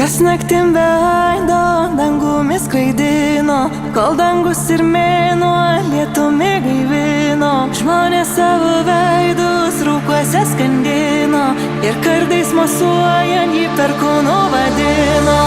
Kas naktim veido, dangumi skraidino, kol dangus ir mėnuo lietumi gaivino. Žmonės savo veidus rūkuose skandino ir kartais mosuojant jį perkūnu vadino.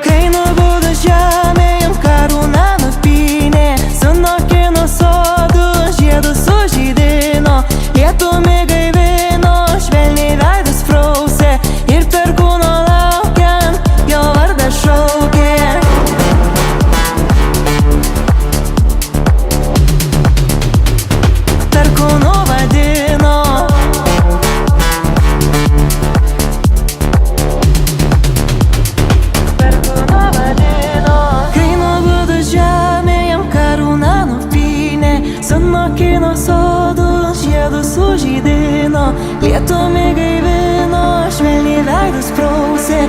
Kai nubudo žemė, jums karūna nupynė, sunokino sodus, žiedus sužydino, lietumi gaivino, švelniai veidus prausė ir perkūno laukiant jo vardą šaukė. Perkūnu vadino. Perkūnu vadino. Kai nubudo žemė, jam karūna nupynė, sunokino sodus, žiedus sužydino, lietumi gaivino, švelniai veidus prausė